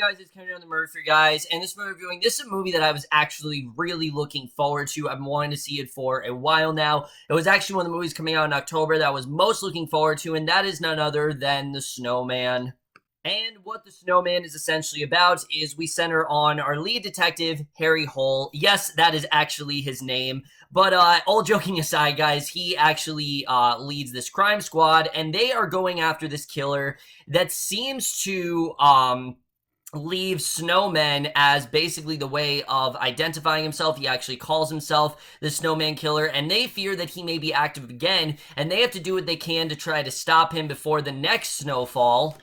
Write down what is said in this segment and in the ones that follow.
guys? It's Kenny on the Murphy guys, and this movie reviewing. This is a movie that I was actually really looking forward to. I've been wanting to see it for a while now. It was actually one of the movies coming out in October that I was most looking forward to, and that is none other than The Snowman. And what The Snowman is essentially about is we center on our lead detective, Harry Hole. Yes, that is actually his name. But all joking aside, guys, he actually leads this crime squad, and they are going after this killer that seems to leave Snowman as basically the way of identifying himself. He actually calls himself the Snowman Killer, and they fear that he may be active again, and they have to do what they can to try to stop him before the next snowfall.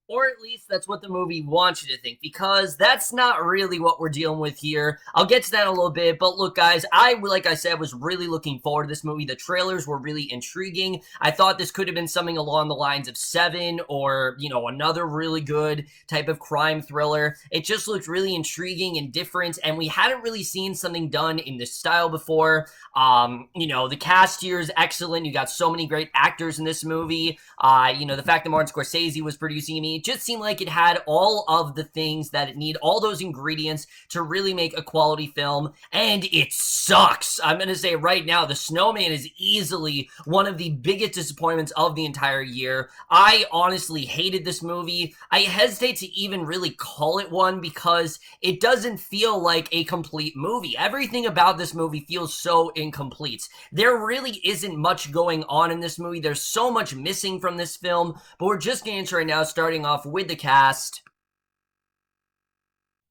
Or at least that's what the movie wants you to think, because that's not really what we're dealing with here. I'll get to that in a little bit, but look, guys, like I said, was really looking forward to this movie. The trailers were really intriguing. I thought this could have been something along the lines of Seven or, another really good type of crime thriller. It just looked really intriguing and different, and we hadn't really seen something done in this style before. The cast here is excellent. You got so many great actors in this movie. The fact that Martin Scorsese was producing it just seemed like it had all of the things that it needed, all those ingredients to really make a quality film, and it sucks. I'm going to say right now, The Snowman is easily one of the biggest disappointments of the entire year. I honestly hated this movie. I hesitate to even really call it one because it doesn't feel like a complete movie. Everything about this movie feels so incomplete. There really isn't much going on in this movie. There's so much missing from this film, but we're just getting into right now, starting off with the cast.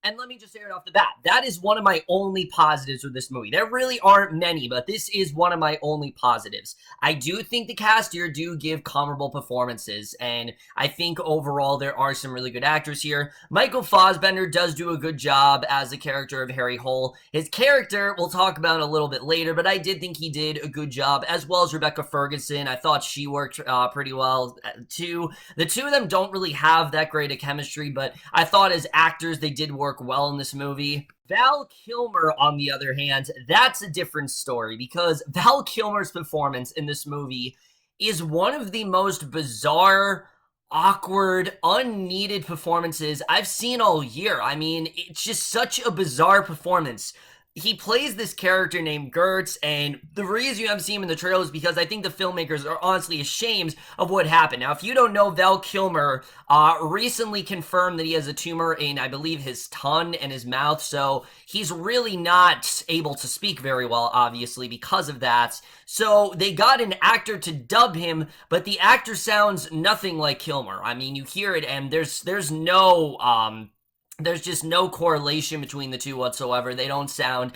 And let me just say it off the bat, that is one of my only positives with this movie. There really aren't many, but this is one of my only positives. I do think the cast here do give comparable performances, and I think overall there are some really good actors here. Michael Fassbender does do a good job as the character of Harry Hole. His character, we'll talk about a little bit later, but I did think he did a good job, as well as Rebecca Ferguson. I thought she worked pretty well, too. The two of them don't really have that great a chemistry, but I thought as actors they did work well in this movie. Val Kilmer, on the other hand, that's a different story, because Val Kilmer's performance in this movie is one of the most bizarre, awkward, unneeded performances I've seen all year. I mean, it's just such a bizarre performance. He plays this character named Gertz, and the reason I'm seeing him in the trailer is because I think the filmmakers are honestly ashamed of what happened. Now, if you don't know, Val Kilmer recently confirmed that he has a tumor in, I believe, his tongue and his mouth, so he's really not able to speak very well, obviously, because of that. So they got an actor to dub him, but the actor sounds nothing like Kilmer. I mean, you hear it, and there's just no correlation between the two whatsoever. They don't sound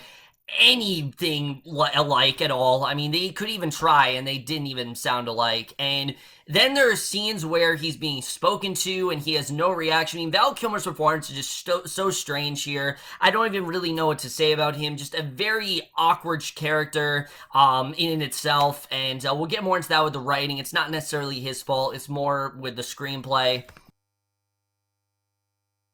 anything alike at all. I mean, they could even try, and they didn't even sound alike. And then there are scenes where he's being spoken to, and he has no reaction. I mean, Val Kilmer's performance is just so strange here. I don't even really know what to say about him. Just a very awkward character in itself, and we'll get more into that with the writing. It's not necessarily his fault. It's more with the screenplay.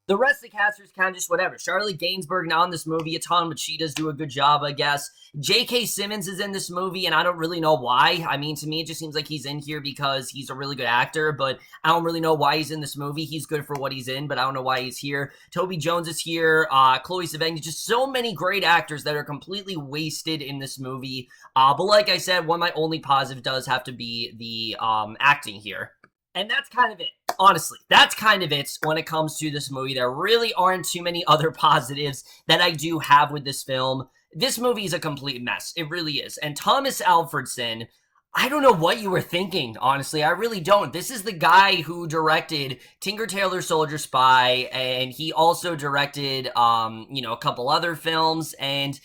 The rest of the cast is kind of just whatever. Charlotte Gainsbourg not in this movie a ton, but she does do a good job, I guess. J.K. Simmons is in this movie, and I don't really know why. I mean, to me, it just seems like he's in here because he's a really good actor, but I don't really know why he's in this movie. He's good for what he's in, but I don't know why he's here. Toby Jones is here. Chloe Sevigny, just so many great actors that are completely wasted in this movie. But like I said, one of my only positives does have to be the acting here. And that's kind of it. Honestly, that's kind of it when it comes to this movie. There really aren't too many other positives that I do have with this film. This movie is a complete mess. It really is. And Tomas Alfredson, I don't know what you were thinking, honestly. I really don't. This is the guy who directed Tinker Tailor Soldier Spy, and he also directed, a couple other films, and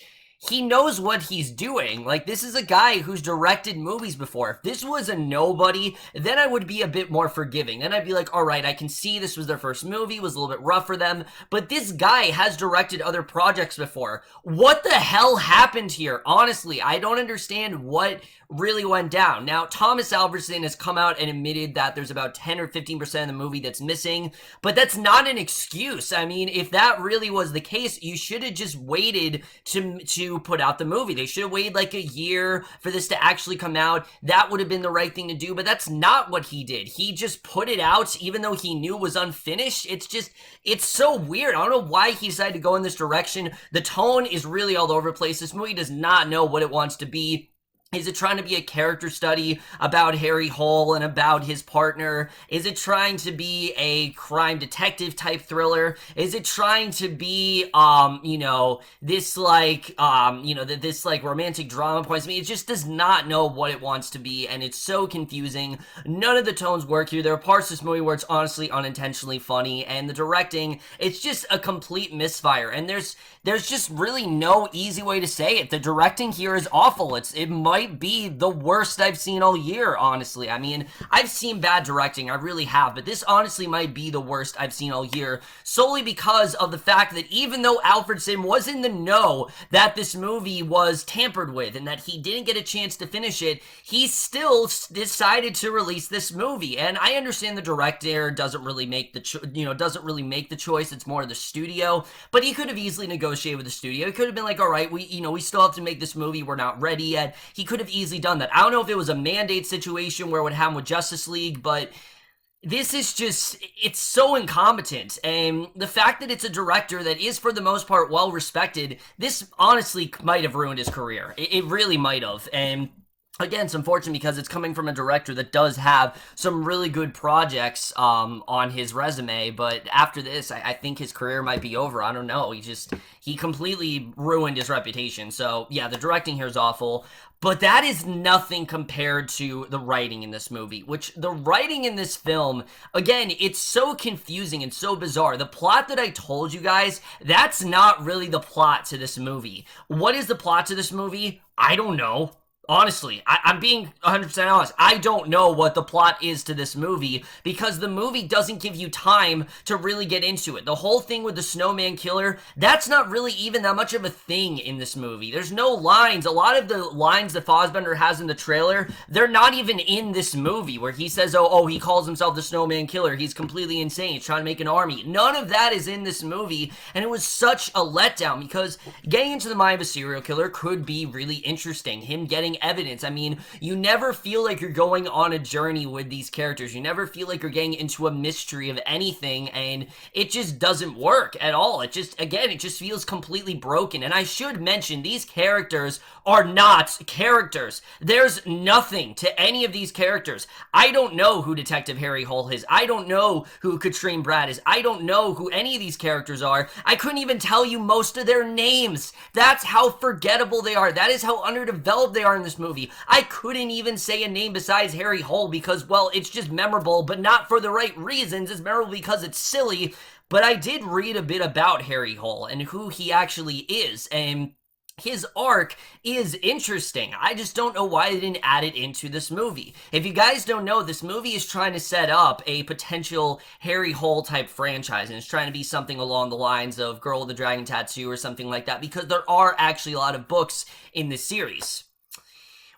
he knows what he's doing. Like, this is a guy who's directed movies before. If this was a nobody, then I would be a bit more forgiving. Then I'd be like, all right, I can see this was their first movie, was a little bit rough for them, but this guy has directed other projects before. What the hell happened here? Honestly, I don't understand what really went down. Now, Tomas Alfredson has come out and admitted that there's about 10 or 15% of the movie that's missing, but that's not an excuse. I mean, if that really was the case, you should have just waited to to put out the movie. They should have waited like a year for this to actually come out. That would have been the right thing to do, but that's not what he did. He just put it out even though he knew it was unfinished. It's so weird. I don't know why he decided to go in this direction. The tone is really all over the place. This movie does not know what it wants to be. Is it trying to be a character study about Harry Hole and about his partner? Is it trying to be a crime detective type thriller? Is it trying to be, this romantic drama points? I mean, it just does not know what it wants to be, and it's so confusing. None of the tones work here. There are parts of this movie where it's honestly unintentionally funny, and the directing, it's just a complete misfire, and there's just really no easy way to say it. The directing here is awful. It might be the worst I've seen all year, honestly. I mean, I've seen bad directing, I really have, but this honestly might be the worst I've seen all year, solely because of the fact that even though Alfredson was in the know that this movie was tampered with and that he didn't get a chance to finish it, he still decided to release this movie. And I understand the director doesn't really make the choice. It's more the studio, but he could have easily negotiated with the studio. He could have been like, all right, we still have to make this movie. We're not ready yet. He could have easily done that. I don't know if it was a mandate situation where it would happen with Justice League, but this is just, it's so incompetent. And the fact that it's a director that is, for the most part, well respected, this honestly might have ruined his career. It really might have. And again, it's unfortunate because it's coming from a director that does have some really good projects on his resume, but after this, I think his career might be over. I don't know. He completely ruined his reputation. So, yeah, the directing here is awful, but that is nothing compared to the writing in this movie, which the writing in this film, again, it's so confusing and so bizarre. The plot that I told you guys, that's not really the plot to this movie. What is the plot to this movie? I don't know. Honestly, I'm being 100% honest. I don't know what the plot is to this movie because the movie doesn't give you time to really get into it. The whole thing with the Snowman killer, that's not really even that much of a thing in this movie. There's no lines. A lot of the lines that Fassbender has in the trailer, they're not even in this movie where he says, oh, he calls himself the Snowman killer. He's completely insane. He's trying to make an army. None of that is in this movie, and it was such a letdown because getting into the mind of a serial killer could be really interesting. Him getting evidence. I mean, you never feel like you're going on a journey with these characters. You never feel like you're getting into a mystery of anything, and it just doesn't work at all. It just feels completely broken. And I should mention, these characters are not characters. There's nothing to any of these characters. I don't know who Detective Harry Hole is. I don't know who Katrine Brad is. I don't know who any of these characters are. I couldn't even tell you most of their names. That's how forgettable they are. That is how underdeveloped they are in this movie. I couldn't even say a name besides Harry Hole because, well, it's just memorable, but not for the right reasons. It's memorable because it's silly. But I did read a bit about Harry Hole and who he actually is, and his arc is interesting. I just don't know why they didn't add it into this movie. If you guys don't know, this movie is trying to set up a potential Harry Hole type franchise, and it's trying to be something along the lines of Girl with the Dragon Tattoo or something like that, because there are actually a lot of books in this series.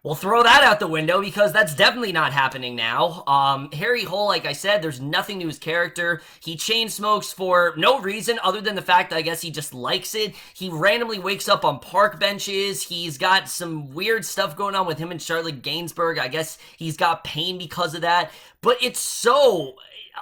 We'll throw that out the window because that's definitely not happening now. Harry Hole, like I said, there's nothing to his character. He chain smokes for no reason other than the fact that I guess he just likes it. He randomly wakes up on park benches. He's got some weird stuff going on with him and Charlotte Gainsbourg. I guess he's got pain because of that. But it's so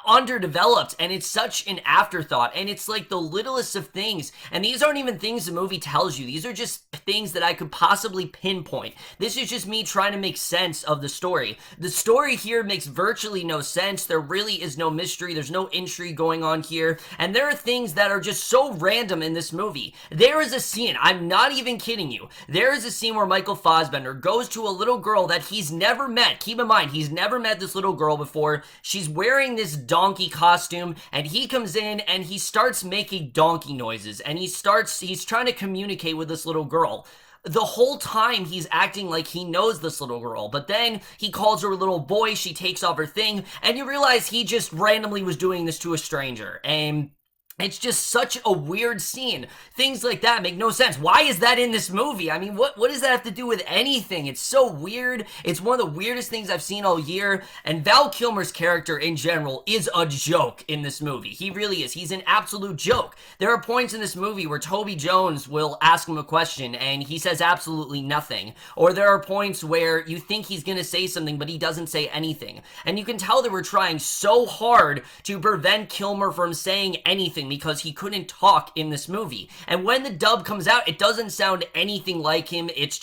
underdeveloped, and it's such an afterthought, and it's like the littlest of things, and these aren't even things the movie tells you. These are just things that I could possibly pinpoint. This is just me trying to make sense of the story. The story here makes virtually no sense. There really is no mystery. There's no intrigue going on here, and there are things that are just so random in this movie. There is a scene, I'm not even kidding you, there is a scene where Michael Fassbender goes to a little girl that he's never met. Keep in mind, he's never met this little girl before. She's wearing this donkey costume, and he comes in and he starts making donkey noises, and he's trying to communicate with this little girl. The whole time he's acting like he knows this little girl, but then he calls her a little boy, she takes off her thing, and you realize he just randomly was doing this to a stranger. And It's just such a weird scene. Things like that make no sense. Why is that in this movie? I mean, what does that have to do with anything? It's so weird. It's one of the weirdest things I've seen all year. And Val Kilmer's character in general is a joke in this movie. He really is. He's an absolute joke. There are points in this movie where Toby Jones will ask him a question and he says absolutely nothing. Or there are points where you think he's going to say something, but he doesn't say anything. And you can tell they were trying so hard to prevent Kilmer from saying anything because he couldn't talk in this movie. And when the dub comes out, it doesn't sound anything like him. It's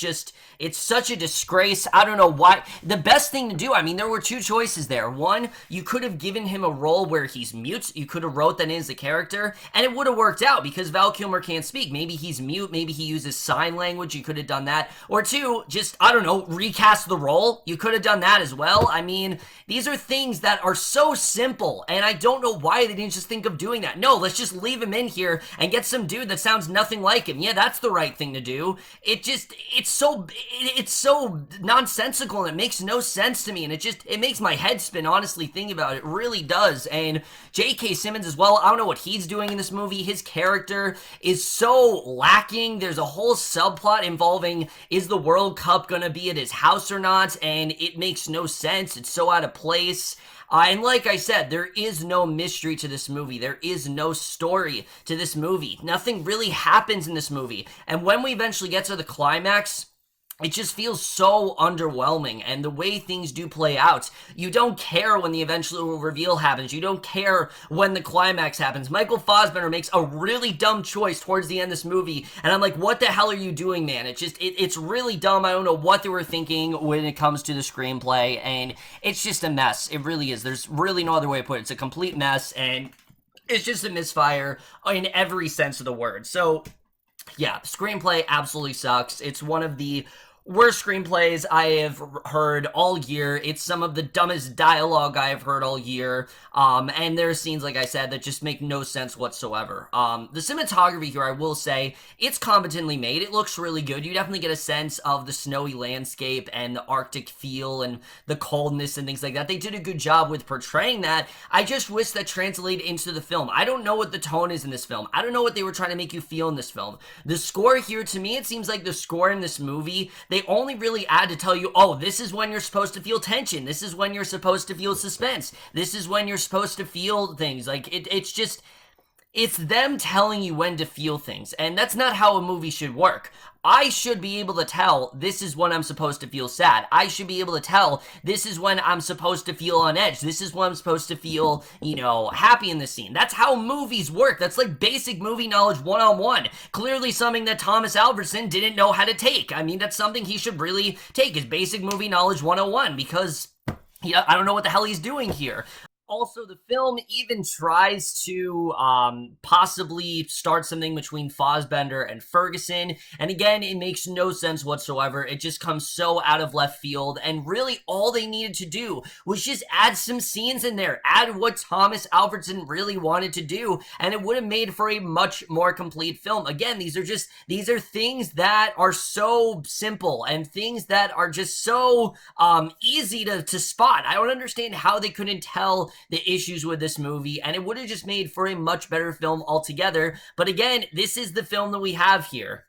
such a disgrace. I don't know why. The best thing to do, I mean, there were two choices there. One, you could have given him a role where he's mute. You could have wrote that in as the character, and it would have worked out because Val Kilmer can't speak. Maybe he's mute. Maybe he uses sign language. You could have done that. Or two, just, I don't know, recast the role. You could have done that as well. I mean, these are things that are so simple, and I don't know why they didn't just think of doing that. No, let's just leave him in here and get some dude that sounds nothing like him. Yeah, that's the right thing to do. It's so nonsensical and it makes no sense to me, and it makes my head spin, honestly, thinking about it. It really does. And J.K. Simmons as well, I don't know what he's doing in this movie. His character is so lacking. There's a whole subplot involving, is the World Cup gonna be at his house or not, and it makes no sense. It's so out of place. And like I said, there is no mystery to this movie. There is no story to this movie. Nothing really happens in this movie. And when we eventually get to the climax, it just feels so underwhelming, and the way things do play out, you don't care when the eventual reveal happens. You don't care when the climax happens. Michael Fassbender makes a really dumb choice towards the end of this movie, and I'm like, what the hell are you doing, man? It's really dumb. I don't know what they were thinking when it comes to the screenplay, and it's just a mess. It really is. There's really no other way to put it. It's a complete mess, and it's just a misfire in every sense of the word. So, yeah, screenplay absolutely sucks. It's one of the worst screenplays I have heard all year. It's some of the dumbest dialogue I have heard all year. And there are scenes, like I said, that just make no sense whatsoever. The cinematography here, I will say, it's competently made. It looks really good. You definitely get a sense of the snowy landscape and the Arctic feel and the coldness and things like that. They did a good job with portraying that. I just wish that translated into the film. I don't know what the tone is in this film. I don't know what they were trying to make you feel in this film. The score here, to me, it seems like the score in this movie, they only really add to tell you, oh, this is when you're supposed to feel tension. This is when you're supposed to feel suspense. This is when you're supposed to feel things. Like, it's them telling you when to feel things. And that's not how a movie should work. I should be able to tell this is when I'm supposed to feel sad. I should be able to tell this is when I'm supposed to feel on edge. This is when I'm supposed to feel, happy in the scene. That's how movies work. That's like basic movie knowledge 101. Clearly something that Tomas Alfredson didn't know how to take. I mean, that's something he should really take, is basic movie knowledge 101, because I don't know what the hell he's doing here. Also, the film even tries to possibly start something between Fassbender and Ferguson. And again, it makes no sense whatsoever. It just comes so out of left field. And really, all they needed to do was just add some scenes in there. Add what Tomas Alfredson really wanted to do. And it would have made for a much more complete film. Again, these are things that are so simple and things that are just so easy to spot. I don't understand how they couldn't tell the issues with this movie, and it would have just made for a much better film altogether. But again, this is the film that we have here.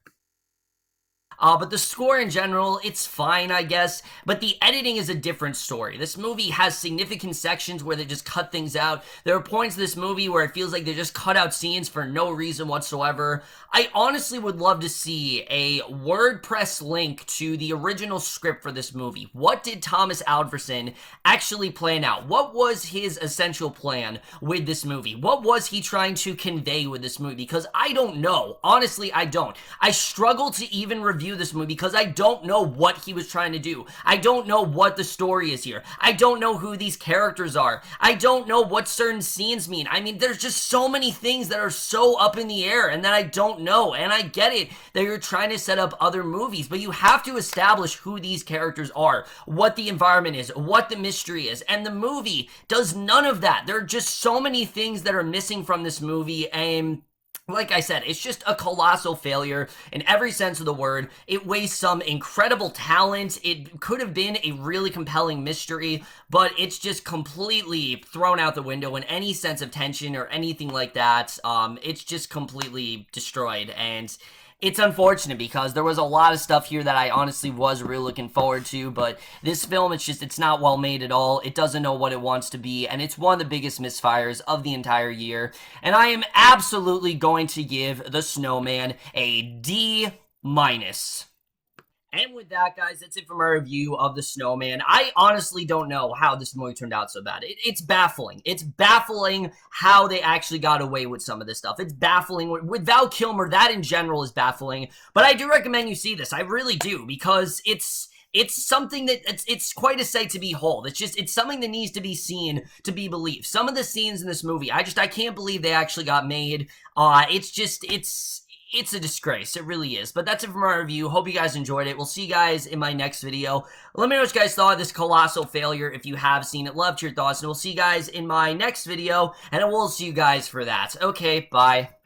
But the score in general, it's fine, I guess, but the editing is a different story. This movie has significant sections where they just cut things out. There are points in this movie where it feels like they just cut out scenes for no reason whatsoever. I honestly would love to see a WordPress link to the original script for this movie. What did Tomas Alfredson actually plan out? What was his essential plan with this movie? What was he trying to convey with this movie? Because I don't know. Honestly, I don't. I struggle to even review this movie because I don't know what he was trying to do. I don't know what the story is here. I don't know who these characters are. I don't know what certain scenes mean. I mean, there's just so many things that are so up in the air and that I don't know. And I get it that you're trying to set up other movies, but you have to establish who these characters are, what the environment is, what the mystery is. And the movie does none of that. There are just so many things that are missing from this movie, and like I said, it's just a colossal failure in every sense of the word. It wastes some incredible talent. It could have been a really compelling mystery, but it's just completely thrown out the window in any sense of tension or anything like that. It's just completely destroyed, and it's unfortunate because there was a lot of stuff here that I honestly was really looking forward to, but this film, it's not well made at all. It doesn't know what it wants to be, and it's one of the biggest misfires of the entire year. And I am absolutely going to give The Snowman a D minus. And with that, guys, that's it from our review of The Snowman. I honestly don't know how this movie turned out so bad. It's baffling. It's baffling how they actually got away with some of this stuff. It's baffling. With Val Kilmer, that in general is baffling. But I do recommend you see this. I really do, because it's something that it's quite a sight to behold. It's something that needs to be seen to be believed. Some of the scenes in this movie, I can't believe they actually got made. It's a disgrace. It really is. But that's it from our review. Hope you guys enjoyed it. We'll see you guys in my next video. Let me know what you guys thought of this colossal failure if you have seen it. Love to your thoughts. And we'll see you guys in my next video. And I will see you guys for that. Okay, bye.